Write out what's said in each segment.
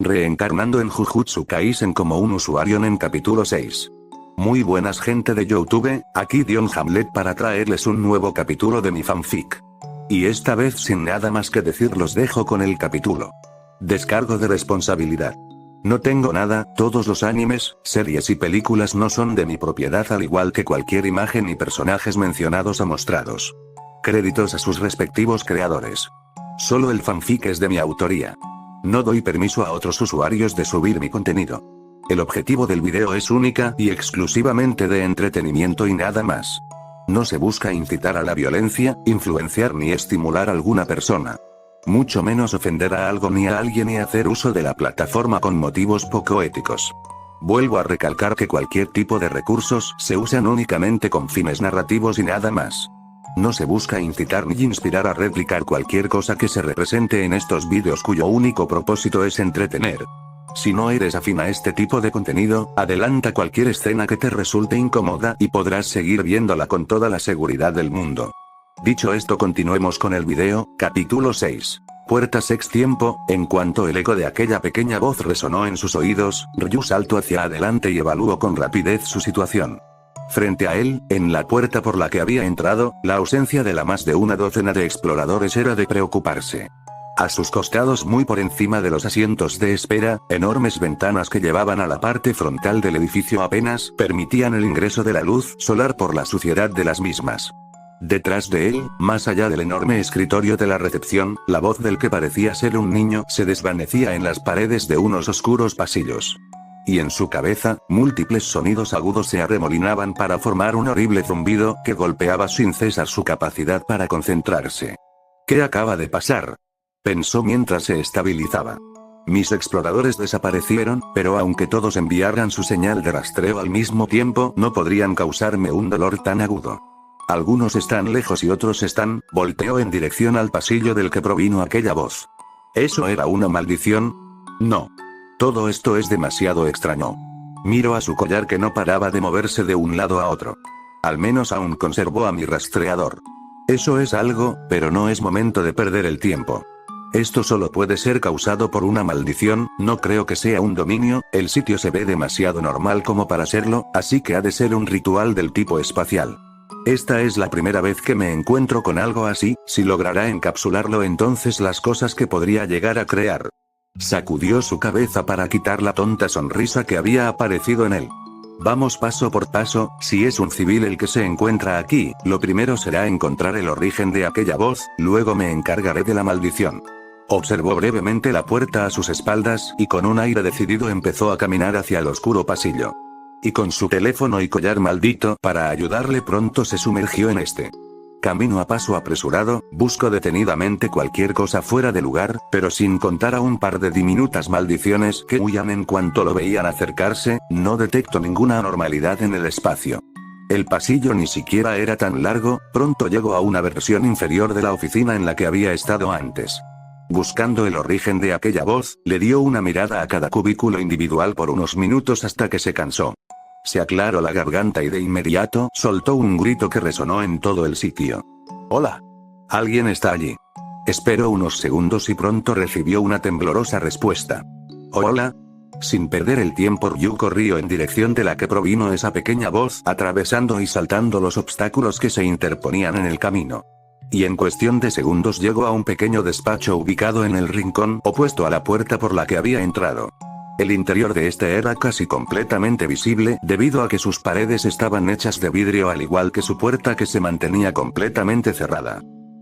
reencarnando en Jujutsu Kaisen como un usuario en capítulo 6. Muy buenas gente de YouTube, aquí Dion Hamlet para traerles un nuevo capítulo de mi fanfic. Y esta vez sin nada más que decir los dejo con el capítulo. Descargo de responsabilidad. No tengo nada, todos los animes, series y películas no son de mi propiedad al igual que cualquier imagen y personajes mencionados o mostrados. Créditos a sus respectivos creadores. Solo el fanfic es de mi autoría. No doy permiso a otros usuarios de subir mi contenido. El objetivo del video es única y exclusivamente de entretenimiento y nada más. No se busca incitar a la violencia, influenciar ni estimular a alguna persona. Mucho menos ofender a algo ni a alguien ni hacer uso de la plataforma con motivos poco éticos. Vuelvo a recalcar que cualquier tipo de recursos se usan únicamente con fines narrativos y nada más. No se busca incitar ni inspirar a replicar cualquier cosa que se represente en estos vídeos cuyo único propósito es entretener. Si no eres afín a este tipo de contenido, adelanta cualquier escena que te resulte incómoda y podrás seguir viéndola con toda la seguridad del mundo. Dicho esto, continuemos con el video, capítulo 6. Puerta Sex Tiempo. En cuanto el eco de aquella pequeña voz resonó en sus oídos, Ryu saltó hacia adelante y evaluó con rapidez su situación. Frente a él, en la puerta por la que había entrado, la ausencia de la más de una docena de exploradores era de preocuparse. A sus costados, muy por encima de los asientos de espera, enormes ventanas que llevaban a la parte frontal del edificio apenas permitían el ingreso de la luz solar por la suciedad de las mismas. Detrás de él, más allá del enorme escritorio de la recepción, la voz del que parecía ser un niño se desvanecía en las paredes de unos oscuros pasillos. Y en su cabeza, múltiples sonidos agudos se arremolinaban para formar un horrible zumbido que golpeaba sin cesar su capacidad para concentrarse. ¿Qué acaba de pasar?, pensó mientras se estabilizaba. Mis exploradores desaparecieron, pero aunque todos enviaran su señal de rastreo al mismo tiempo, no podrían causarme un dolor tan agudo. Algunos están lejos y otros están. Volteó en dirección al pasillo del que provino aquella voz. ¿Eso era una maldición? No. Todo esto es demasiado extraño. Miró a su collar que no paraba de moverse de un lado a otro. Al menos aún conservó a mi rastreador. Eso es algo, pero no es momento de perder el tiempo. Esto solo puede ser causado por una maldición, no creo que sea un dominio, el sitio se ve demasiado normal como para serlo, así que ha de ser un ritual del tipo espacial. Esta es la primera vez que me encuentro con algo así, si logrará encapsularlo entonces las cosas que podría llegar a crear. Sacudió su cabeza para quitar la tonta sonrisa que había aparecido en él. Vamos paso por paso, si es un civil el que se encuentra aquí, lo primero será encontrar el origen de aquella voz, luego me encargaré de la maldición. Observó brevemente la puerta a sus espaldas y con un aire decidido empezó a caminar hacia el oscuro pasillo. Y con su teléfono y collar maldito para ayudarle pronto se sumergió en este. Camino a paso apresurado, busco detenidamente cualquier cosa fuera de lugar, pero sin contar a un par de diminutas maldiciones que huían en cuanto lo veían acercarse, no detecto ninguna anormalidad en el espacio. El pasillo ni siquiera era tan largo, pronto llegó a una versión inferior de la oficina en la que había estado antes. Buscando el origen de aquella voz, le dio una mirada a cada cubículo individual por unos minutos hasta que se cansó. Se aclaró la garganta y de inmediato soltó un grito que resonó en todo el sitio. «¡Hola! Alguien está allí». Esperó unos segundos y pronto recibió una temblorosa respuesta. «¿Hola?». Sin perder el tiempo, Ryu corrió en dirección de la que provino esa pequeña voz, atravesando y saltando los obstáculos que se interponían en el camino. Y en cuestión de segundos llegó a un pequeño despacho ubicado en el rincón opuesto a la puerta por la que había entrado. El interior de este era casi completamente visible debido a que sus paredes estaban hechas de vidrio al igual que su puerta que se mantenía completamente cerrada.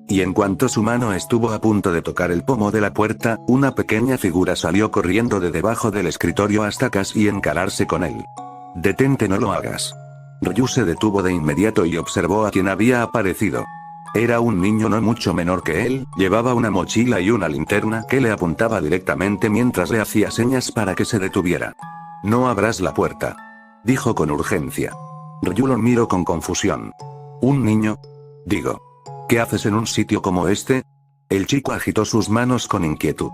Y en cuanto su mano estuvo a punto de tocar el pomo de la puerta, una pequeña figura salió corriendo de debajo del escritorio hasta casi encararse con él. «Detente, no lo hagas». Ryu se detuvo de inmediato y observó a quien había aparecido. Era un niño no mucho menor que él, llevaba una mochila y una linterna que le apuntaba directamente mientras le hacía señas para que se detuviera. «No abras la puerta», dijo con urgencia. Ryu lo miró con confusión. «¿Un niño? Digo, ¿qué haces en un sitio como este?». El chico agitó sus manos con inquietud.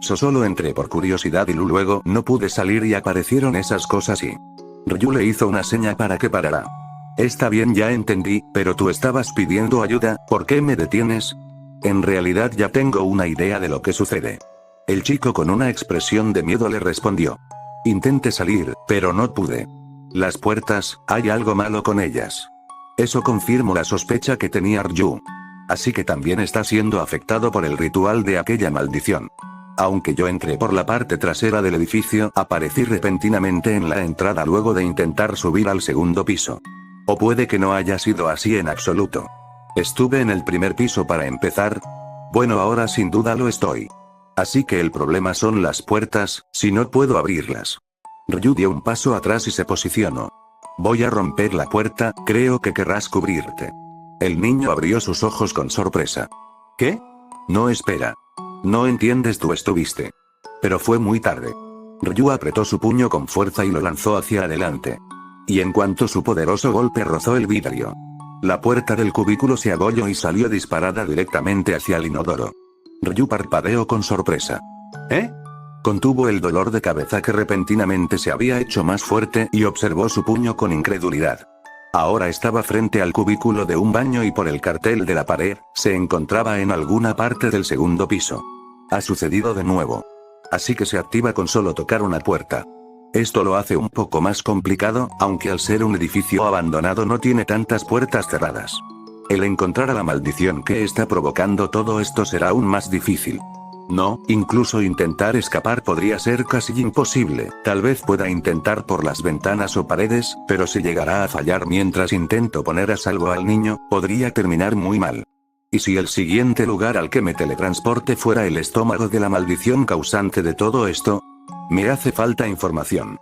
Solo entré por curiosidad y luego no pude salir y aparecieron esas cosas y... Ryu le hizo una seña para que parara. «Está bien, ya entendí, pero tú estabas pidiendo ayuda, ¿por qué me detienes?». «En realidad ya tengo una idea de lo que sucede». El chico con una expresión de miedo le respondió. Intenté salir, pero no pude. Las puertas, hay algo malo con ellas. Eso confirmó la sospecha que tenía Ryu. Así que también está siendo afectado por el ritual de aquella maldición. Aunque yo entré por la parte trasera del edificio, aparecí repentinamente en la entrada luego de intentar subir al segundo piso. O puede que no haya sido así en absoluto. Estuve en el primer piso para empezar. Bueno, ahora sin duda lo estoy. Así que el problema son las puertas, si no puedo abrirlas. Ryu dio un paso atrás y se posicionó. Voy a romper la puerta, creo que querrás cubrirte. El niño abrió sus ojos con sorpresa. ¿Qué? No, espera. No entiendes, tú estuviste. Pero fue muy tarde. Ryu apretó su puño con fuerza y lo lanzó hacia adelante. Y en cuanto su poderoso golpe rozó el vidrio, la puerta del cubículo se agolló y salió disparada directamente hacia el inodoro. Ryu parpadeó con sorpresa. ¿Eh? Contuvo el dolor de cabeza que repentinamente se había hecho más fuerte y observó su puño con incredulidad. Ahora estaba frente al cubículo de un baño y por el cartel de la pared, se encontraba en alguna parte del segundo piso. Ha sucedido de nuevo. Así que se activa con solo tocar una puerta. Esto lo hace un poco más complicado, aunque al ser un edificio abandonado no tiene tantas puertas cerradas. El encontrar a la maldición que está provocando todo esto será aún más difícil. No, incluso intentar escapar podría ser casi imposible, tal vez pueda intentar por las ventanas o paredes, pero si llegará a fallar mientras intento poner a salvo al niño, podría terminar muy mal. ¿Y si el siguiente lugar al que me teletransporte fuera el estómago de la maldición causante de todo esto? Me hace falta información.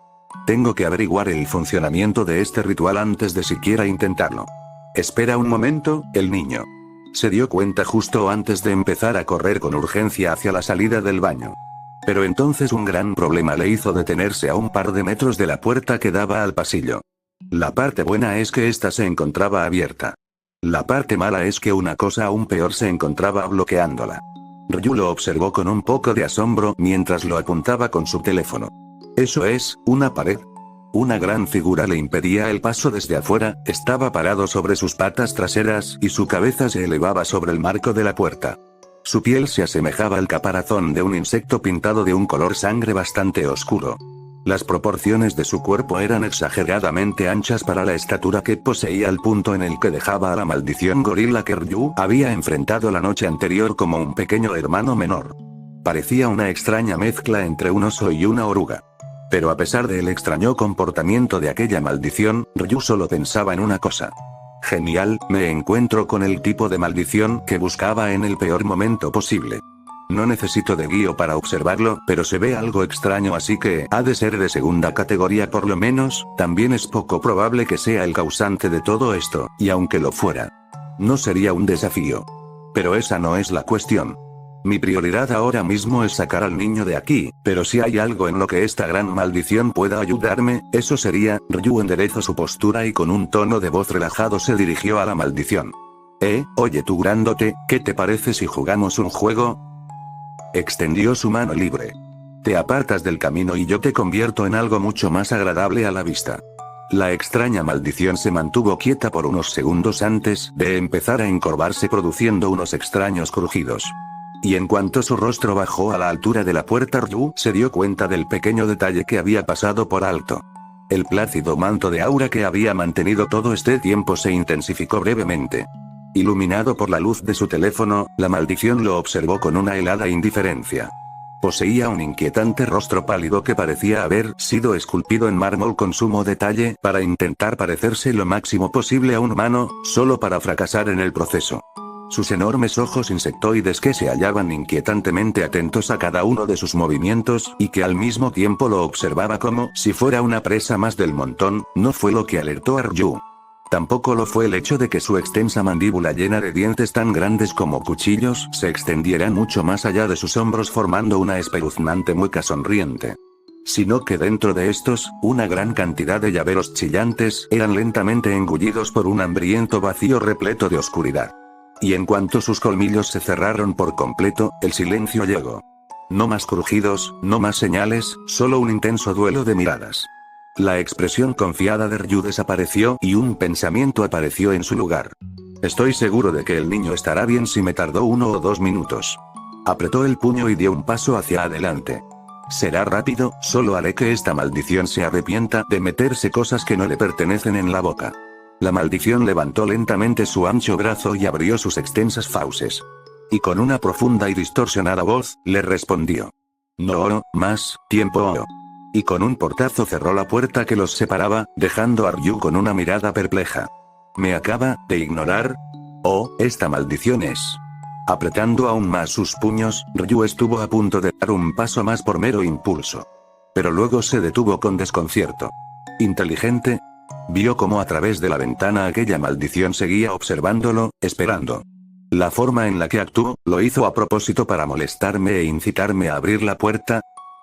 Tengo que averiguar el funcionamiento de este ritual antes de siquiera intentarlo. Espera un momento, el niño se dio cuenta justo antes de empezar a correr con urgencia hacia la salida del baño. Pero entonces un gran problema le hizo detenerse a un par de metros de la puerta que daba al pasillo. La parte buena es que ésta se encontraba abierta. La parte mala es que una cosa aún peor se encontraba bloqueándola. Ryu lo observó con un poco de asombro mientras lo apuntaba con su teléfono. ¿Eso es, una pared? Una gran figura le impedía el paso desde afuera, estaba parado sobre sus patas traseras y su cabeza se elevaba sobre el marco de la puerta. Su piel se asemejaba al caparazón de un insecto pintado de un color sangre bastante oscuro. Las proporciones de su cuerpo eran exageradamente anchas para la estatura que poseía al punto en el que dejaba a la maldición gorila que Ryu había enfrentado la noche anterior como un pequeño hermano menor. Parecía una extraña mezcla entre un oso y una oruga. Pero a pesar del extraño comportamiento de aquella maldición, Ryu solo pensaba en una cosa. Genial, me encuentro con el tipo de maldición que buscaba en el peor momento posible. No necesito de guía para observarlo, pero se ve algo extraño, así que ha de ser de segunda categoría por lo menos. También es poco probable que sea el causante de todo esto, y aunque lo fuera, no sería un desafío. Pero esa no es la cuestión. Mi prioridad ahora mismo es sacar al niño de aquí, pero si hay algo en lo que esta gran maldición pueda ayudarme, eso sería. Ryu enderezó su postura y con un tono de voz relajado se dirigió a la maldición. Oye tú grandote, ¿qué te parece si jugamos un juego? Extendió su mano libre. Te apartas del camino y yo te convierto en algo mucho más agradable a la vista. La extraña maldición se mantuvo quieta por unos segundos antes de empezar a encorvarse produciendo unos extraños crujidos. Y en cuanto su rostro bajó a la altura de la puerta, Ryu se dio cuenta del pequeño detalle que había pasado por alto. El plácido manto de aura que había mantenido todo este tiempo se intensificó brevemente. Iluminado por la luz de su teléfono, la maldición lo observó con una helada indiferencia. Poseía un inquietante rostro pálido que parecía haber sido esculpido en mármol con sumo detalle para intentar parecerse lo máximo posible a un humano, solo para fracasar en el proceso. Sus enormes ojos insectoides que se hallaban inquietantemente atentos a cada uno de sus movimientos, y que al mismo tiempo lo observaba como si fuera una presa más del montón, no fue lo que alertó a Ryu. Tampoco lo fue el hecho de que su extensa mandíbula llena de dientes tan grandes como cuchillos se extendiera mucho más allá de sus hombros formando una espeluznante mueca sonriente. Sino que dentro de estos, una gran cantidad de llaveros chillantes eran lentamente engullidos por un hambriento vacío repleto de oscuridad. Y en cuanto sus colmillos se cerraron por completo, el silencio llegó. No más crujidos, no más señales, solo un intenso duelo de miradas. La expresión confiada de Ryu desapareció y un pensamiento apareció en su lugar. Estoy seguro de que el niño estará bien si me tardó 1 o 2 minutos. Apretó el puño y dio un paso hacia adelante. Será rápido, solo haré que esta maldición se arrepienta de meterse cosas que no le pertenecen en la boca. La maldición levantó lentamente su ancho brazo y abrió sus extensas fauces. Y con una profunda y distorsionada voz, le respondió. No, más tiempo. Y con un portazo cerró la puerta que los separaba, dejando a Ryu con una mirada perpleja. ¿Me acaba de ignorar? Oh, esta maldición es. Apretando aún más sus puños, Ryu estuvo a punto de dar un paso más por mero impulso. Pero luego se detuvo con desconcierto. ¿Inteligente? Vio cómo a través de la ventana aquella maldición seguía observándolo, esperando. La forma en la que actuó, lo hizo a propósito para molestarme e incitarme a abrir la puerta.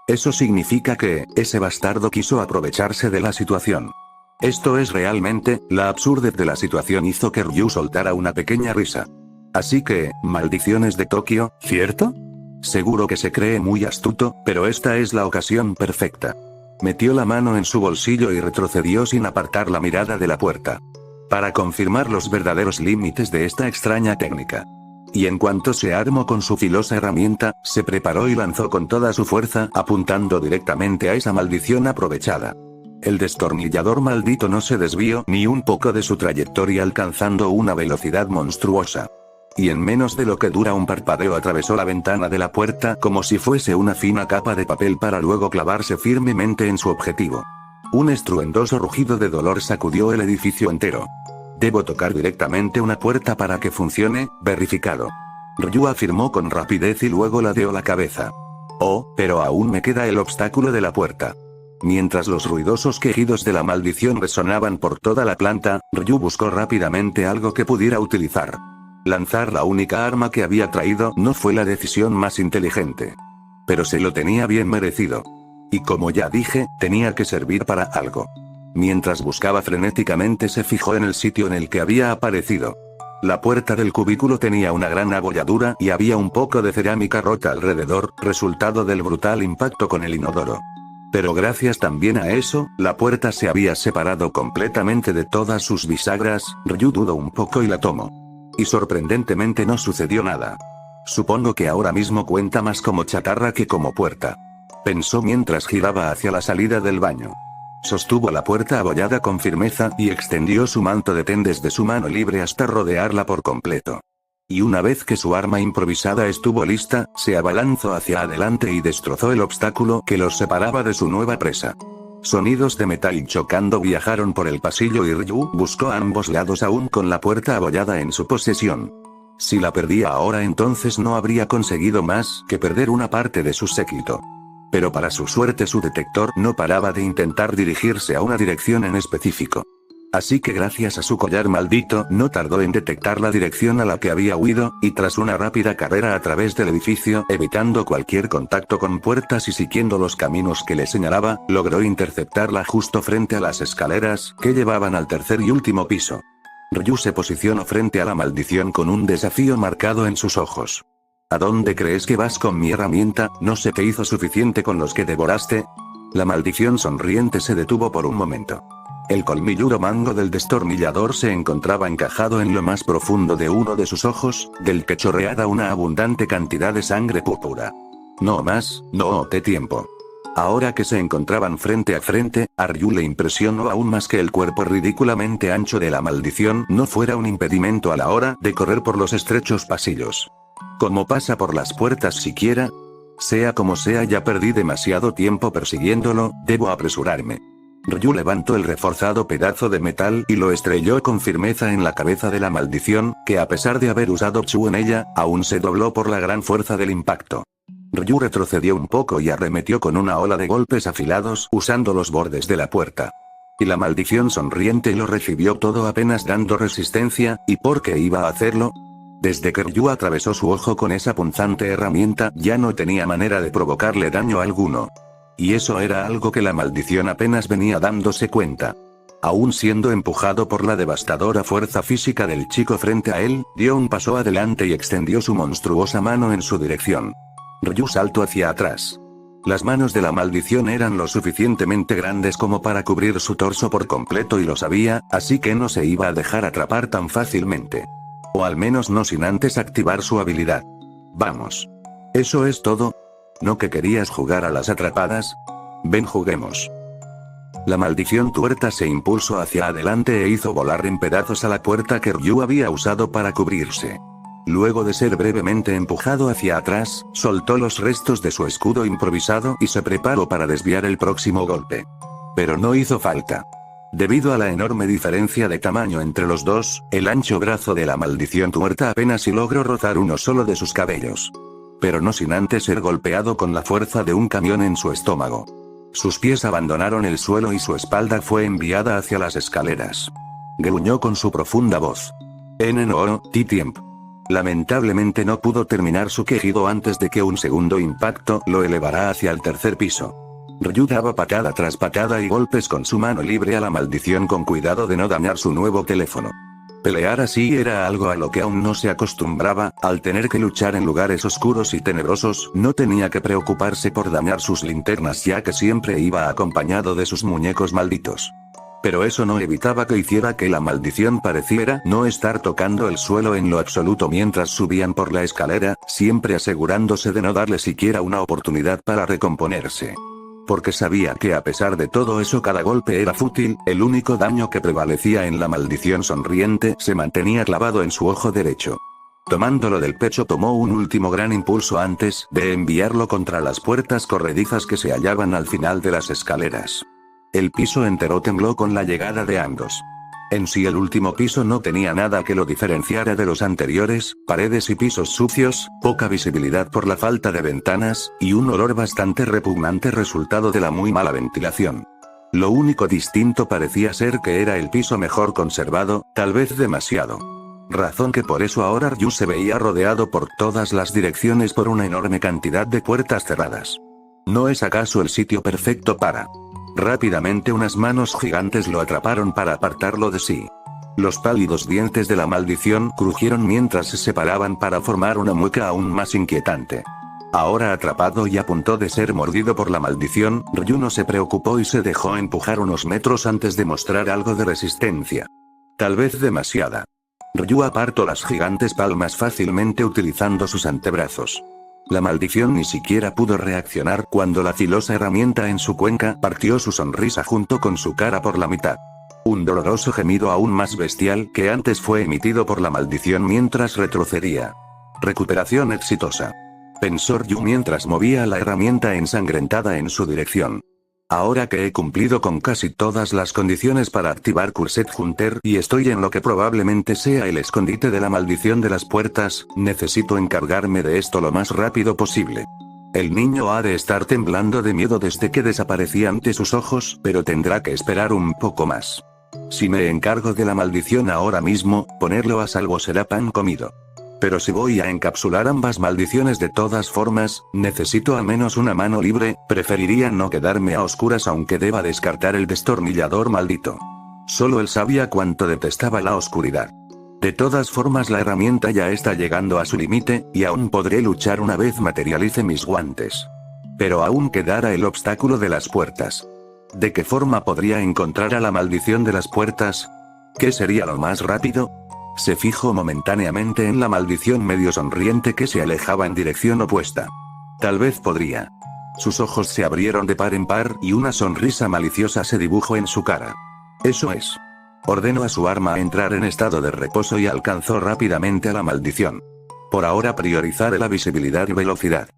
Eso significa que, ese bastardo quiso aprovecharse de la situación. Esto es realmente, la absurdez de la situación hizo que Ryu soltara una pequeña risa. Así que, maldiciones de Tokio, ¿cierto? Seguro que se cree muy astuto, pero esta es la ocasión perfecta. Metió la mano en su bolsillo y retrocedió sin apartar la mirada de la puerta. Para confirmar los verdaderos límites de esta extraña técnica. Y en cuanto se armó con su filosa herramienta, se preparó y lanzó con toda su fuerza, apuntando directamente a esa maldición aprovechada. El destornillador maldito no se desvió ni un poco de su trayectoria, alcanzando una velocidad monstruosa. Y en menos de lo que dura un parpadeo atravesó la ventana de la puerta como si fuese una fina capa de papel para luego clavarse firmemente en su objetivo. Un estruendoso rugido de dolor sacudió el edificio entero. Debo tocar directamente una puerta para que funcione, verificado. Ryu afirmó con rapidez y luego ladeó la cabeza. Oh, pero aún me queda el obstáculo de la puerta. Mientras los ruidosos quejidos de la maldición resonaban por toda la planta, Ryu buscó rápidamente algo que pudiera utilizar. Lanzar la única arma que había traído no fue la decisión más inteligente. Pero se lo tenía bien merecido. Y como ya dije, tenía que servir para algo. Mientras buscaba frenéticamente se fijó en el sitio en el que había aparecido. La puerta del cubículo tenía una gran abolladura y había un poco de cerámica rota alrededor, resultado del brutal impacto con el inodoro. Pero gracias también a eso, la puerta se había separado completamente de todas sus bisagras. Ryu dudó un poco y la tomó. Y sorprendentemente no sucedió nada. Supongo que ahora mismo cuenta más como chatarra que como puerta. Pensó mientras giraba hacia la salida del baño. Sostuvo la puerta abollada con firmeza y extendió su manto de ten desde su mano libre hasta rodearla por completo. Y una vez que su arma improvisada estuvo lista, se abalanzó hacia adelante y destrozó el obstáculo que los separaba de su nueva presa. Sonidos de metal chocando viajaron por el pasillo y Ryu buscó a ambos lados aún con la puerta abollada en su posesión. Si la perdía ahora entonces no habría conseguido más que perder una parte de su séquito. Pero para su suerte su detector no paraba de intentar dirigirse a una dirección en específico. Así que gracias a su collar maldito no tardó en detectar la dirección a la que había huido, y tras una rápida carrera a través del edificio, evitando cualquier contacto con puertas y siguiendo los caminos que le señalaba, logró interceptarla justo frente a las escaleras, que llevaban al tercer y último piso. Ryu se posicionó frente a la maldición con un desafío marcado en sus ojos. ¿A dónde crees que vas con mi herramienta? ¿No se te hizo suficiente con los que devoraste? La maldición sonriente se detuvo por un momento. El colmilludo mango del destornillador se encontraba encajado en lo más profundo de uno de sus ojos, del que chorreaba una abundante cantidad de sangre púrpura. No más, no te tiempo. Ahora que se encontraban frente a frente, a Ryu le impresionó aún más que el cuerpo ridículamente ancho de la maldición no fuera un impedimento a la hora de correr por los estrechos pasillos. ¿Cómo pasa por las puertas siquiera? Sea como sea, ya perdí demasiado tiempo persiguiéndolo, debo apresurarme. Ryu levantó el reforzado pedazo de metal y lo estrelló con firmeza en la cabeza de la maldición, que a pesar de haber usado Chu en ella, aún se dobló por la gran fuerza del impacto. Ryu retrocedió un poco y arremetió con una ola de golpes afilados usando los bordes de la puerta. Y la maldición sonriente lo recibió todo apenas dando resistencia, ¿y por qué iba a hacerlo? Desde que Ryu atravesó su ojo con esa punzante herramienta, ya no tenía manera de provocarle daño alguno. Y eso era algo que la maldición apenas venía dándose cuenta. Aún siendo empujado por la devastadora fuerza física del chico frente a él, dio un paso adelante y extendió su monstruosa mano en su dirección. Ryu saltó hacia atrás. Las manos de la maldición eran lo suficientemente grandes como para cubrir su torso por completo y lo sabía, así que no se iba a dejar atrapar tan fácilmente. O al menos no sin antes activar su habilidad. Vamos. ¿Eso es todo? ¿No que querías jugar a las atrapadas? Ven, juguemos. La maldición tuerta se impulsó hacia adelante e hizo volar en pedazos a la puerta que Ryu había usado para cubrirse. Luego de ser brevemente empujado hacia atrás, soltó los restos de su escudo improvisado y se preparó para desviar el próximo golpe. Pero no hizo falta. Debido a la enorme diferencia de tamaño entre los dos, el ancho brazo de la maldición tuerta apenas si logró rozar uno solo de sus cabellos. Pero no sin antes ser golpeado con la fuerza de un camión en su estómago. Sus pies abandonaron el suelo y su espalda fue enviada hacia las escaleras. Gruñó con su profunda voz. No, T-Tiemp. Lamentablemente no pudo terminar su quejido antes de que un segundo impacto lo elevara hacia el tercer piso. Ryu daba patada tras patada y golpes con su mano libre a la maldición con cuidado de no dañar su nuevo teléfono. Pelear así era algo a lo que aún no se acostumbraba, al tener que luchar en lugares oscuros y tenebrosos, no tenía que preocuparse por dañar sus linternas ya que siempre iba acompañado de sus muñecos malditos. Pero eso no evitaba que hiciera que la maldición pareciera no estar tocando el suelo en lo absoluto mientras subían por la escalera, siempre asegurándose de no darle siquiera una oportunidad para recomponerse. Porque sabía que a pesar de todo eso cada golpe era fútil, el único daño que prevalecía en la maldición sonriente se mantenía clavado en su ojo derecho. Tomándolo del pecho tomó un último gran impulso antes de enviarlo contra las puertas corredizas que se hallaban al final de las escaleras. El piso entero tembló con la llegada de ambos. En sí el último piso no tenía nada que lo diferenciara de los anteriores, paredes y pisos sucios, poca visibilidad por la falta de ventanas, y un olor bastante repugnante resultado de la muy mala ventilación. Lo único distinto parecía ser que era el piso mejor conservado, tal vez demasiado. Razón que por eso ahora Ryu se veía rodeado por todas las direcciones por una enorme cantidad de puertas cerradas. ¿No es acaso el sitio perfecto para...? Rápidamente unas manos gigantes lo atraparon para apartarlo de sí. Los pálidos dientes de la maldición crujieron mientras se separaban para formar una mueca aún más inquietante. Ahora atrapado y a punto de ser mordido por la maldición, Ryu no se preocupó y se dejó empujar unos metros antes de mostrar algo de resistencia. Tal vez demasiada. Ryu apartó las gigantes palmas fácilmente utilizando sus antebrazos. La maldición ni siquiera pudo reaccionar cuando la filosa herramienta en su cuenca partió su sonrisa junto con su cara por la mitad. Un doloroso gemido aún más bestial que antes fue emitido por la maldición mientras retrocedía. Recuperación exitosa. Pensó Ryu mientras movía la herramienta ensangrentada en su dirección. Ahora que he cumplido con casi todas las condiciones para activar Cursed Hunter y estoy en lo que probablemente sea el escondite de la maldición de las puertas, necesito encargarme de esto lo más rápido posible. El niño ha de estar temblando de miedo desde que desaparecí ante sus ojos, pero tendrá que esperar un poco más. Si me encargo de la maldición ahora mismo, ponerlo a salvo será pan comido. Pero si voy a encapsular ambas maldiciones de todas formas, necesito al menos una mano libre, preferiría no quedarme a oscuras aunque deba descartar el destornillador maldito. Solo él sabía cuánto detestaba la oscuridad. De todas formas la herramienta ya está llegando a su límite, y aún podré luchar una vez materialice mis guantes. Pero aún quedara el obstáculo de las puertas. ¿De qué forma podría encontrar a la maldición de las puertas? ¿Qué sería lo más rápido? Se fijó momentáneamente en la maldición medio sonriente que se alejaba en dirección opuesta. Tal vez podría. Sus ojos se abrieron de par en par y una sonrisa maliciosa se dibujó en su cara. Eso es. Ordenó a su arma entrar en estado de reposo y alcanzó rápidamente a la maldición. Por ahora priorizaré la visibilidad y velocidad.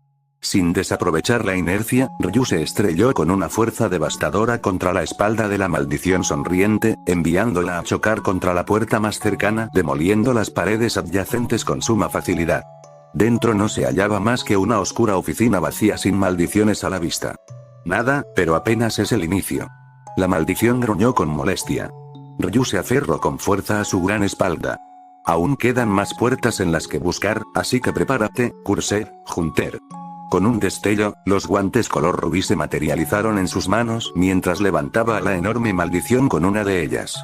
Sin desaprovechar la inercia, Ryu se estrelló con una fuerza devastadora contra la espalda de la maldición sonriente, enviándola a chocar contra la puerta más cercana, demoliendo las paredes adyacentes con suma facilidad. Dentro no se hallaba más que una oscura oficina vacía sin maldiciones a la vista. Nada, pero apenas es el inicio. La maldición gruñó con molestia. Ryu se aferró con fuerza a su gran espalda. Aún quedan más puertas en las que buscar, así que prepárate, Cursed Hunter. Con un destello, los guantes color rubí se materializaron en sus manos mientras levantaba a la enorme maldición con una de ellas.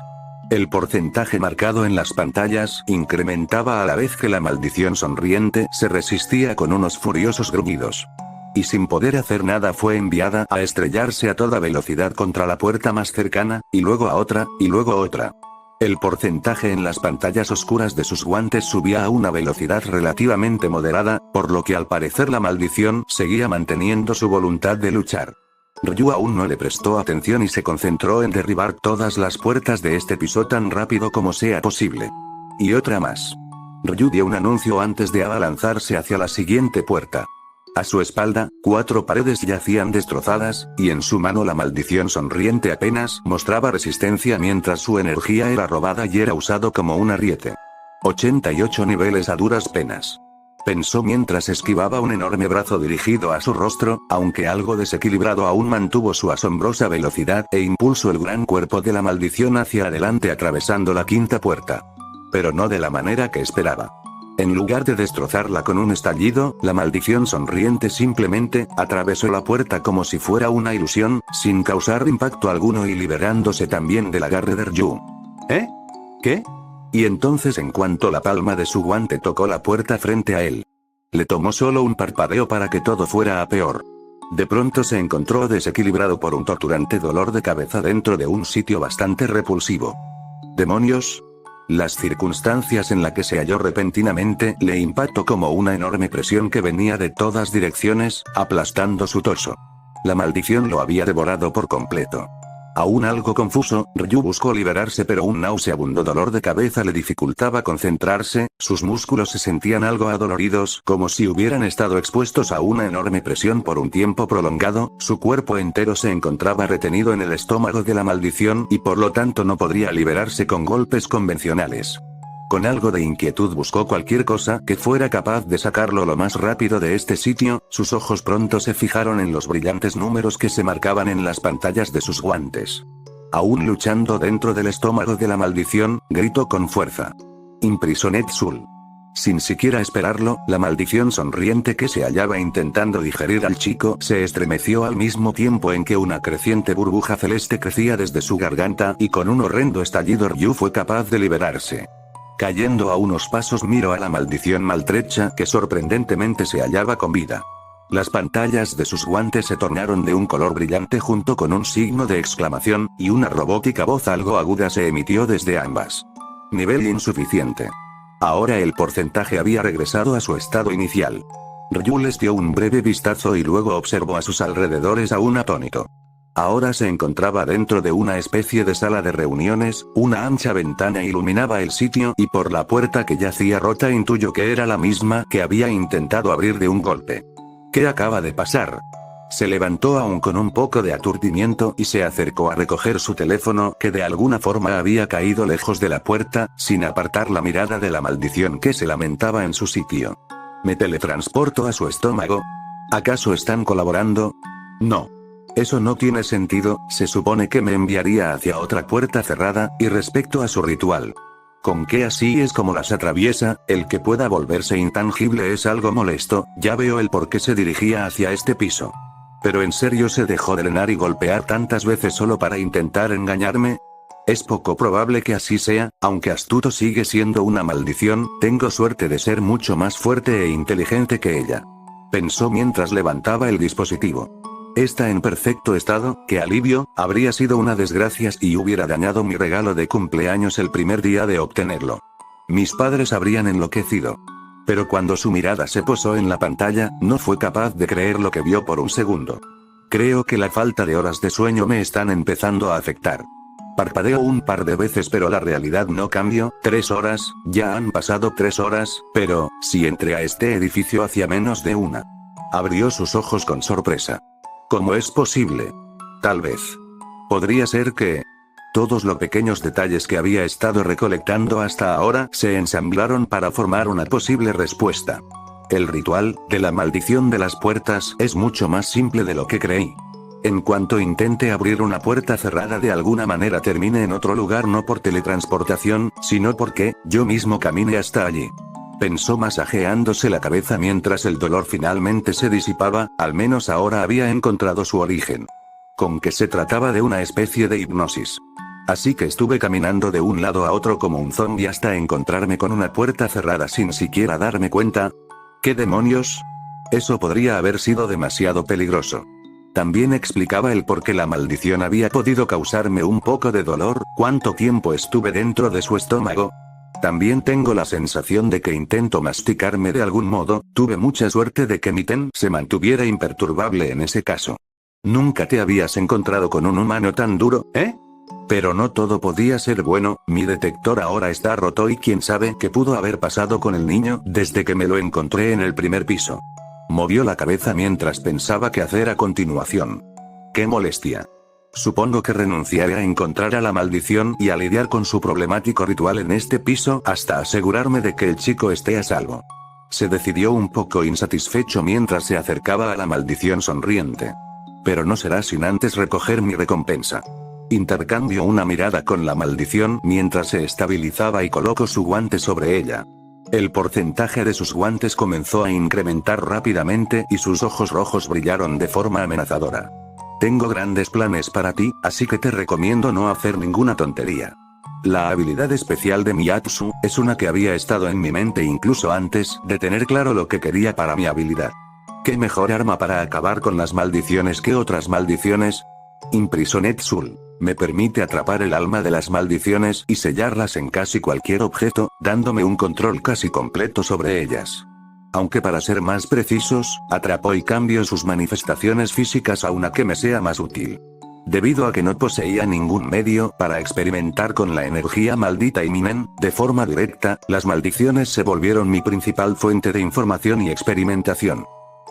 El porcentaje marcado en las pantallas incrementaba a la vez que la maldición sonriente se resistía con unos furiosos gruñidos. Y sin poder hacer nada fue enviada a estrellarse a toda velocidad contra la puerta más cercana, y luego a otra, y luego otra. El porcentaje en las pantallas oscuras de sus guantes subía a una velocidad relativamente moderada, por lo que al parecer la maldición seguía manteniendo su voluntad de luchar. Ryu aún no le prestó atención y se concentró en derribar todas las puertas de este piso tan rápido como sea posible. Y otra más. Ryu dio un anuncio antes de abalanzarse hacia la siguiente puerta. A su espalda, 4 paredes yacían destrozadas, y en su mano la maldición sonriente apenas mostraba resistencia mientras su energía era robada y era usado como un ariete. 88 niveles a duras penas. Pensó mientras esquivaba un enorme brazo dirigido a su rostro, aunque algo desequilibrado aún mantuvo su asombrosa velocidad e impulsó el gran cuerpo de la maldición hacia adelante atravesando la 5ª puerta. Pero no de la manera que esperaba. En lugar de destrozarla con un estallido, la maldición sonriente simplemente atravesó la puerta como si fuera una ilusión, sin causar impacto alguno y liberándose también del agarre de Ryu. ¿Eh? ¿Qué? Y entonces en cuanto la palma de su guante tocó la puerta frente a él, le tomó solo un parpadeo para que todo fuera a peor. De pronto se encontró desequilibrado por un torturante dolor de cabeza dentro de un sitio bastante repulsivo. ¿Demonios? Las circunstancias en las que se halló repentinamente le impactó como una enorme presión que venía de todas direcciones, aplastando su torso. La maldición lo había devorado por completo. Aún algo confuso, Ryu buscó liberarse pero un nauseabundo dolor de cabeza le dificultaba concentrarse, sus músculos se sentían algo adoloridos como si hubieran estado expuestos a una enorme presión por un tiempo prolongado, su cuerpo entero se encontraba retenido en el estómago de la maldición y por lo tanto no podría liberarse con golpes convencionales. Con algo de inquietud buscó cualquier cosa que fuera capaz de sacarlo lo más rápido de este sitio, sus ojos pronto se fijaron en los brillantes números que se marcaban en las pantallas de sus guantes. Aún luchando dentro del estómago de la maldición, gritó con fuerza. Imprisoned Soul. Sin siquiera esperarlo, la maldición sonriente que se hallaba intentando digerir al chico se estremeció al mismo tiempo en que una creciente burbuja celeste crecía desde su garganta y con un horrendo estallido Ryu fue capaz de liberarse. Cayendo a unos pasos miró a la maldición maltrecha que sorprendentemente se hallaba con vida. Las pantallas de sus guantes se tornaron de un color brillante junto con un signo de exclamación, y una robótica voz algo aguda se emitió desde ambas. Nivel insuficiente. Ahora el porcentaje había regresado a su estado inicial. Ryu les dio un breve vistazo y luego observó a sus alrededores aún atónito. Ahora se encontraba dentro de una especie de sala de reuniones, una ancha ventana iluminaba el sitio y por la puerta que yacía rota intuyó que era la misma que había intentado abrir de un golpe. ¿Qué acaba de pasar? Se levantó aún con un poco de aturdimiento y se acercó a recoger su teléfono que de alguna forma había caído lejos de la puerta, sin apartar la mirada de la maldición que se lamentaba en su sitio. ¿Me teletransporto a su estómago? ¿Acaso están colaborando? No. Eso no tiene sentido, se supone que me enviaría hacia otra puerta cerrada, y respecto a su ritual. Con que así es como las atraviesa, el que pueda volverse intangible es algo molesto, ya veo el por qué se dirigía hacia este piso. Pero en serio se dejó drenar y golpear tantas veces solo para intentar engañarme. Es poco probable que así sea, aunque astuto sigue siendo una maldición, tengo suerte de ser mucho más fuerte e inteligente que ella. Pensó mientras levantaba el dispositivo. Está en perfecto estado, qué alivio, habría sido una desgracia si hubiera dañado mi regalo de cumpleaños el primer día de obtenerlo. Mis padres habrían enloquecido. Pero cuando su mirada se posó en la pantalla, no fue capaz de creer lo que vio por un segundo. Creo que la falta de horas de sueño me están empezando a afectar. Parpadeó un par de veces pero la realidad no cambió, 3 horas, ya han pasado 3 horas, pero, si entré a este edificio hacía menos de una. Abrió sus ojos con sorpresa. ¿Cómo es posible? Tal vez. Podría ser que... Todos los pequeños detalles que había estado recolectando hasta ahora se ensamblaron para formar una posible respuesta. El ritual de la maldición de las puertas es mucho más simple de lo que creí. En cuanto intente abrir una puerta cerrada de alguna manera termine en otro lugar no por teletransportación, sino porque yo mismo camine hasta allí. Pensó masajeándose la cabeza mientras el dolor finalmente se disipaba, al menos ahora había encontrado su origen. Con que se trataba de una especie de hipnosis. Así que estuve caminando de un lado a otro como un zombi hasta encontrarme con una puerta cerrada sin siquiera darme cuenta. ¿Qué demonios? Eso podría haber sido demasiado peligroso. También explicaba el por qué la maldición había podido causarme un poco de dolor, cuánto tiempo estuve dentro de su estómago. También tengo la sensación de que intento masticarme de algún modo. Tuve mucha suerte de que mi Ten se mantuviera imperturbable en ese caso. Nunca te habías encontrado con un humano tan duro, ¿eh? Pero no todo podía ser bueno, mi detector ahora está roto y quién sabe qué pudo haber pasado con el niño desde que me lo encontré en el primer piso. Movió la cabeza mientras pensaba qué hacer a continuación. ¡Qué molestia! Supongo que renunciaré a encontrar a la maldición y a lidiar con su problemático ritual en este piso hasta asegurarme de que el chico esté a salvo. Se decidió un poco insatisfecho mientras se acercaba a la maldición sonriente. Pero no será sin antes recoger mi recompensa. Intercambio una mirada con la maldición mientras se estabilizaba y colocó su guante sobre ella. El porcentaje de sus guantes comenzó a incrementar rápidamente y sus ojos rojos brillaron de forma amenazadora. Tengo grandes planes para ti, así que te recomiendo no hacer ninguna tontería. La habilidad especial de Miyatsu es una que había estado en mi mente incluso antes de tener claro lo que quería para mi habilidad. ¿Qué mejor arma para acabar con las maldiciones que otras maldiciones? Imprisoned Soul. Me permite atrapar el alma de las maldiciones y sellarlas en casi cualquier objeto, dándome un control casi completo sobre ellas. Aunque para ser más precisos, atrapo y cambio sus manifestaciones físicas a una que me sea más útil. Debido a que no poseía ningún medio para experimentar con la energía maldita y Minen, de forma directa, las maldiciones se volvieron mi principal fuente de información y experimentación.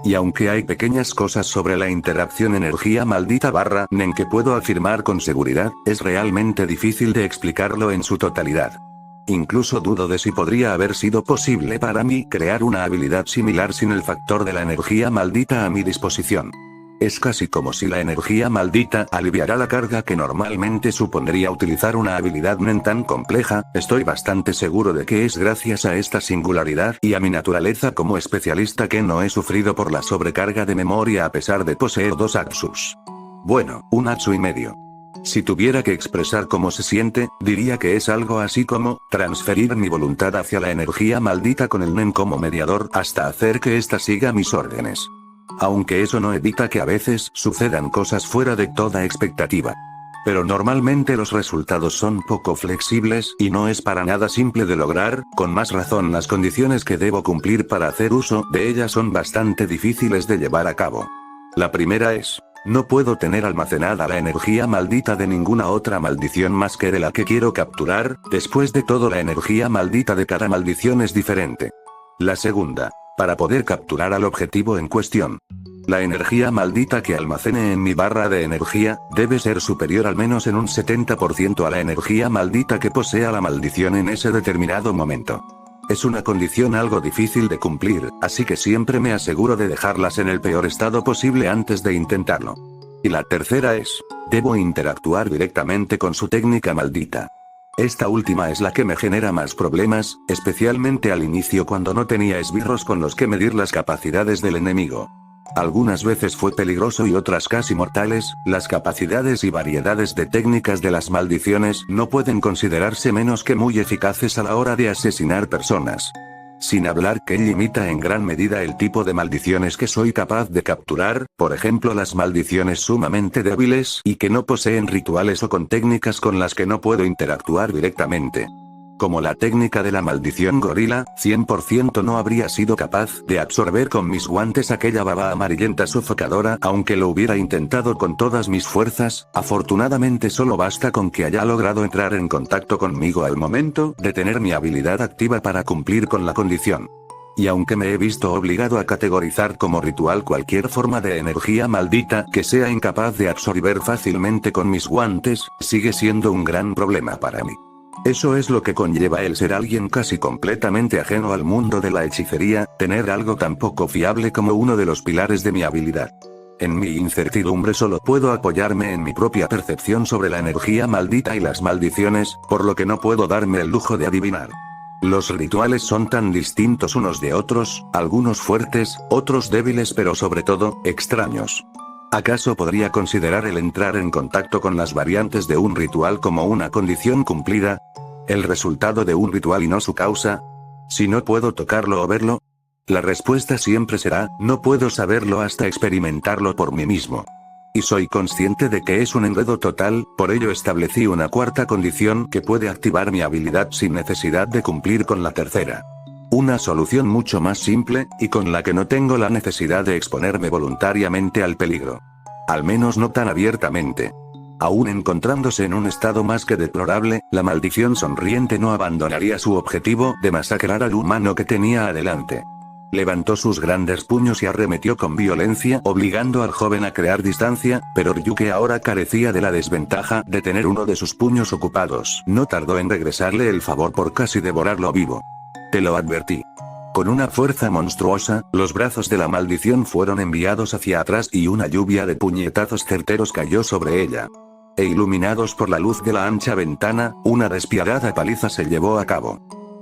Y aunque hay pequeñas cosas sobre la interacción energía maldita / Nen que puedo afirmar con seguridad, es realmente difícil de explicarlo en su totalidad. Incluso dudo de si podría haber sido posible para mí crear una habilidad similar sin el factor de la energía maldita a mi disposición. Es casi como si la energía maldita aliviara la carga que normalmente supondría utilizar una habilidad Nen tan compleja. Estoy bastante seguro de que es gracias a esta singularidad y a mi naturaleza como especialista que no he sufrido por la sobrecarga de memoria a pesar de poseer 2 Atsus. Bueno, un Atsu y medio. Si tuviera que expresar cómo se siente, diría que es algo así como transferir mi voluntad hacia la energía maldita con el Nen como mediador hasta hacer que ésta siga mis órdenes. Aunque eso no evita que a veces sucedan cosas fuera de toda expectativa. Pero normalmente los resultados son poco flexibles y no es para nada simple de lograr, con más razón las condiciones que debo cumplir para hacer uso de ellas son bastante difíciles de llevar a cabo. La primera es: no puedo tener almacenada la energía maldita de ninguna otra maldición más que de la que quiero capturar. Después de todo, la energía maldita de cada maldición es diferente. La segunda: para poder capturar al objetivo en cuestión, la energía maldita que almacene en mi barra de energía debe ser superior al menos en un 70% a la energía maldita que posea la maldición en ese determinado momento. Es una condición algo difícil de cumplir, así que siempre me aseguro de dejarlas en el peor estado posible antes de intentarlo. Y la tercera es: debo interactuar directamente con su técnica maldita. Esta última es la que me genera más problemas, especialmente al inicio cuando no tenía esbirros con los que medir las capacidades del enemigo. Algunas veces fue peligroso y otras casi mortales. Las capacidades y variedades de técnicas de las maldiciones no pueden considerarse menos que muy eficaces a la hora de asesinar personas. Sin hablar que limita en gran medida el tipo de maldiciones que soy capaz de capturar, por ejemplo las maldiciones sumamente débiles y que no poseen rituales o con técnicas con las que no puedo interactuar directamente. Como la técnica de la maldición gorila, 100% no habría sido capaz de absorber con mis guantes aquella baba amarillenta sofocadora, aunque lo hubiera intentado con todas mis fuerzas. Afortunadamente solo basta con que haya logrado entrar en contacto conmigo al momento de tener mi habilidad activa para cumplir con la condición. Y aunque me he visto obligado a categorizar como ritual cualquier forma de energía maldita que sea incapaz de absorber fácilmente con mis guantes, sigue siendo un gran problema para mí. Eso es lo que conlleva el ser alguien casi completamente ajeno al mundo de la hechicería, tener algo tan poco fiable como uno de los pilares de mi habilidad. En mi incertidumbre solo puedo apoyarme en mi propia percepción sobre la energía maldita y las maldiciones, por lo que no puedo darme el lujo de adivinar. Los rituales son tan distintos unos de otros, algunos fuertes, otros débiles, pero sobre todo, extraños. ¿Acaso podría considerar el entrar en contacto con las variantes de un ritual como una condición cumplida? ¿El resultado de un ritual y no su causa? Si no puedo tocarlo o verlo, la respuesta siempre será: no puedo saberlo hasta experimentarlo por mí mismo. Y soy consciente de que es un enredo total, por ello establecí una cuarta condición que puede activar mi habilidad sin necesidad de cumplir con la tercera. Una solución mucho más simple, y con la que no tengo la necesidad de exponerme voluntariamente al peligro. Al menos no tan abiertamente. Aún encontrándose en un estado más que deplorable, la maldición sonriente no abandonaría su objetivo de masacrar al humano que tenía adelante. Levantó sus grandes puños y arremetió con violencia, obligando al joven a crear distancia, pero Ryuke ahora carecía de la desventaja de tener uno de sus puños ocupados. No tardó en regresarle el favor por casi devorarlo vivo. Te lo advertí. Con una fuerza monstruosa, los brazos de la maldición fueron enviados hacia atrás y una lluvia de puñetazos certeros cayó sobre ella. E iluminados por la luz de la ancha ventana, una despiadada paliza se llevó a cabo.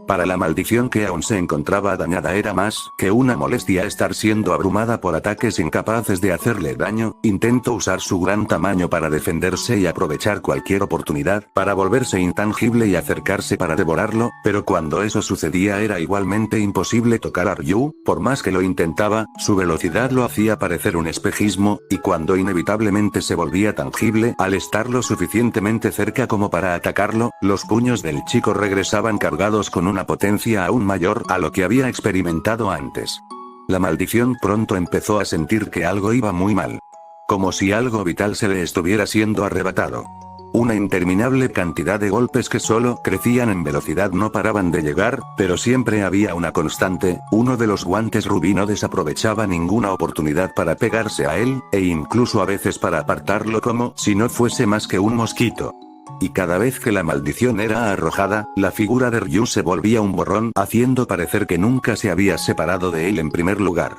Para la maldición que aún se encontraba dañada era más que una molestia estar siendo abrumada por ataques incapaces de hacerle daño. Intentó usar su gran tamaño para defenderse y aprovechar cualquier oportunidad para volverse intangible y acercarse para devorarlo, pero cuando eso sucedía era igualmente imposible tocar a Ryu, por más que lo intentaba, su velocidad lo hacía parecer un espejismo, y cuando inevitablemente se volvía tangible al estar lo suficientemente cerca como para atacarlo, los puños del chico regresaban cargados con una potencia aún mayor a lo que había experimentado antes. La maldición pronto empezó a sentir que algo iba muy mal. Como si algo vital se le estuviera siendo arrebatado. Una interminable cantidad de golpes que solo crecían en velocidad no paraban de llegar, pero siempre había una constante. Uno de los guantes rubí no desaprovechaba ninguna oportunidad para pegarse a él, e incluso a veces para apartarlo como si no fuese más que un mosquito. Y cada vez que la maldición era arrojada, la figura de Ryu se volvía un borrón, haciendo parecer que nunca se había separado de él en primer lugar.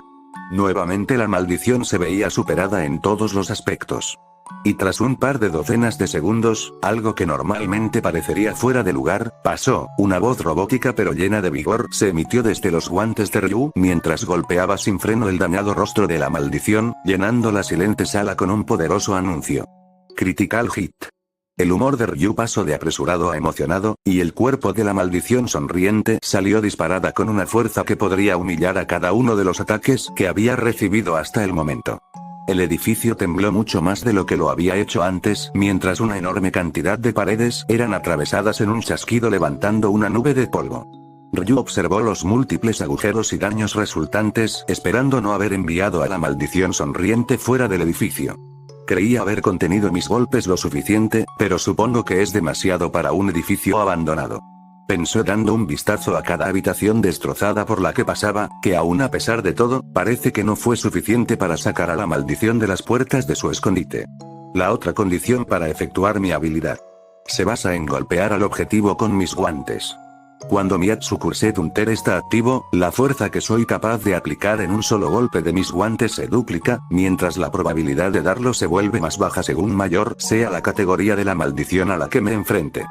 Nuevamente la maldición se veía superada en todos los aspectos. Y tras un par de docenas de segundos, algo que normalmente parecería fuera de lugar, pasó. Una voz robótica pero llena de vigor se emitió desde los guantes de Ryu, mientras golpeaba sin freno el dañado rostro de la maldición, llenando la silente sala con un poderoso anuncio. Critical Hit. El humor de Ryu pasó de apresurado a emocionado, y el cuerpo de la maldición sonriente salió disparada con una fuerza que podría humillar a cada uno de los ataques que había recibido hasta el momento. El edificio tembló mucho más de lo que lo había hecho antes, mientras una enorme cantidad de paredes eran atravesadas en un chasquido levantando una nube de polvo. Ryu observó los múltiples agujeros y daños resultantes, esperando no haber enviado a la maldición sonriente fuera del edificio. Creía haber contenido mis golpes lo suficiente, pero supongo que es demasiado para un edificio abandonado. Pensó dando un vistazo a cada habitación destrozada por la que pasaba, que aún a pesar de todo, parece que no fue suficiente para sacar a la maldición de las puertas de su escondite. La otra condición para efectuar mi habilidad se basa en golpear al objetivo con mis guantes. Cuando mi Atsukurset Hunter está activo, la fuerza que soy capaz de aplicar en un solo golpe de mis guantes se duplica, mientras la probabilidad de darlo se vuelve más baja según mayor sea la categoría de la maldición a la que me enfrente.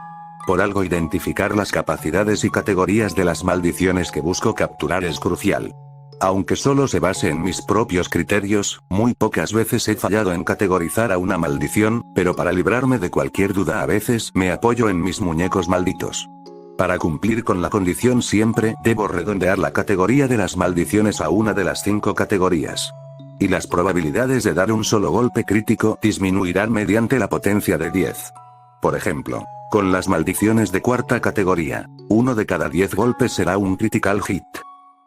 Por algo identificar las capacidades y categorías de las maldiciones que busco capturar es crucial. Aunque solo se base en mis propios criterios, muy pocas veces he fallado en categorizar a una maldición, pero para librarme de cualquier duda a veces me apoyo en mis muñecos malditos. Para cumplir con la condición siempre debo redondear la categoría de las maldiciones a una de las 5 categorías. Y las probabilidades de dar un solo golpe crítico disminuirán mediante la potencia de 10. Por ejemplo, con las maldiciones de cuarta categoría, 1 de cada 10 golpes será un critical hit.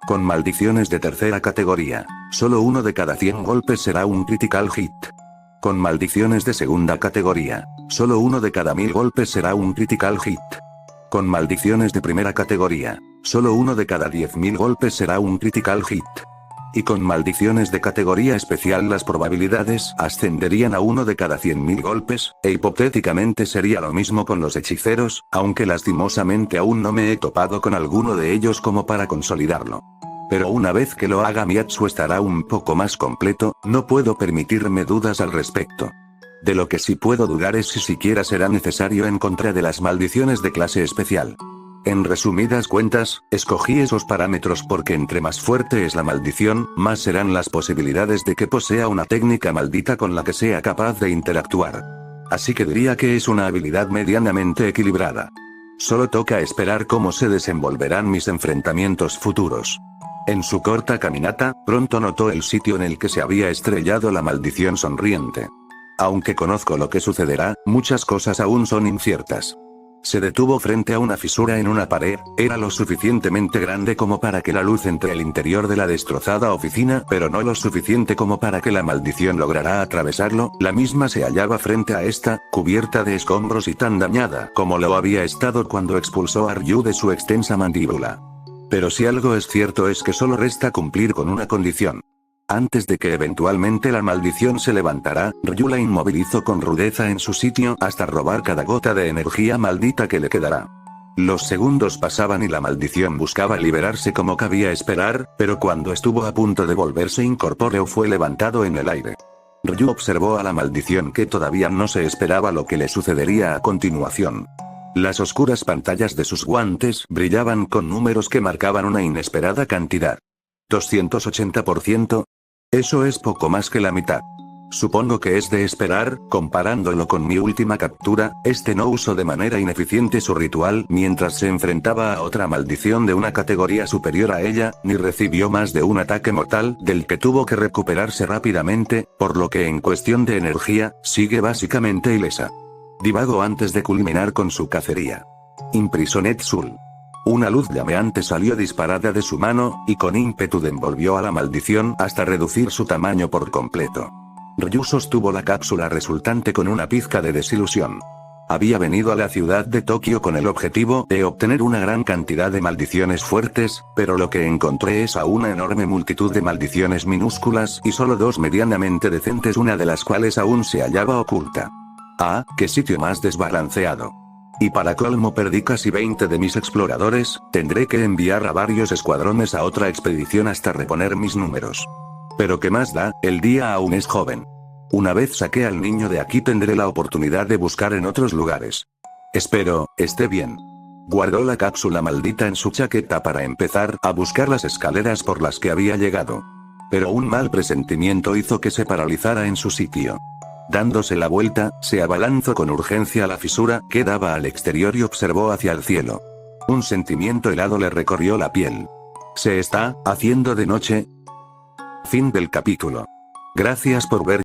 Con maldiciones de tercera categoría, solo 1 de cada 100 golpes será un critical hit. Con maldiciones de segunda categoría, solo 1 de cada 1000 golpes será un critical hit. Con maldiciones de primera categoría, solo 1 de cada 10.000 golpes será un critical hit. Y con maldiciones de categoría especial las probabilidades ascenderían a 1 de cada 100.000 golpes, e hipotéticamente sería lo mismo con los hechiceros, aunque lastimosamente aún no me he topado con alguno de ellos como para consolidarlo. Pero una vez que lo haga mi Atsu estará un poco más completo, no puedo permitirme dudas al respecto. De lo que sí puedo dudar es si siquiera será necesario en contra de las maldiciones de clase especial. En resumidas cuentas, escogí esos parámetros porque entre más fuerte es la maldición, más serán las posibilidades de que posea una técnica maldita con la que sea capaz de interactuar. Así que diría que es una habilidad medianamente equilibrada. Solo toca esperar cómo se desenvolverán mis enfrentamientos futuros. En su corta caminata, pronto notó el sitio en el que se había estrellado la maldición sonriente. Aunque conozco lo que sucederá, muchas cosas aún son inciertas. Se detuvo frente a una fisura en una pared, era lo suficientemente grande como para que la luz entre el interior de la destrozada oficina, pero no lo suficiente como para que la maldición lograra atravesarlo. La misma se hallaba frente a esta, cubierta de escombros y tan dañada como lo había estado cuando expulsó a Ryu de su extensa mandíbula. Pero si algo es cierto es que solo resta cumplir con una condición. Antes de que eventualmente la maldición se levantara, Ryu la inmovilizó con rudeza en su sitio hasta robar cada gota de energía maldita que le quedara. Los segundos pasaban y la maldición buscaba liberarse como cabía esperar, pero cuando estuvo a punto de volverse incorpóreo fue levantado en el aire. Ryu observó a la maldición que todavía no se esperaba lo que le sucedería a continuación. Las oscuras pantallas de sus guantes brillaban con números que marcaban una inesperada cantidad. 280%. Eso es poco más que la mitad. Supongo que es de esperar, comparándolo con mi última captura, este no usó de manera ineficiente su ritual mientras se enfrentaba a otra maldición de una categoría superior a ella, ni recibió más de un ataque mortal del que tuvo que recuperarse rápidamente, por lo que en cuestión de energía, sigue básicamente ilesa. Divagó antes de culminar con su cacería. Imprisonet Sul. Una luz llameante salió disparada de su mano, y con ímpetu envolvió a la maldición hasta reducir su tamaño por completo. Ryu sostuvo la cápsula resultante con una pizca de desilusión. Había venido a la ciudad de Tokio con el objetivo de obtener una gran cantidad de maldiciones fuertes, pero lo que encontré es a una enorme multitud de maldiciones minúsculas y solo dos medianamente decentes, una de las cuales aún se hallaba oculta. Ah, qué sitio más desbalanceado. Y para colmo perdí casi 20 de mis exploradores, tendré que enviar a varios escuadrones a otra expedición hasta reponer mis números. Pero qué más da, el día aún es joven. Una vez saqué al niño de aquí tendré la oportunidad de buscar en otros lugares. Espero, esté bien. Guardó la cápsula maldita en su chaqueta para empezar a buscar las escaleras por las que había llegado. Pero un mal presentimiento hizo que se paralizara en su sitio. Dándose la vuelta, se abalanzó con urgencia a la fisura que daba al exterior y observó hacia el cielo. Un sentimiento helado le recorrió la piel. ¿Se está haciendo de noche? Fin del capítulo. Gracias por ver.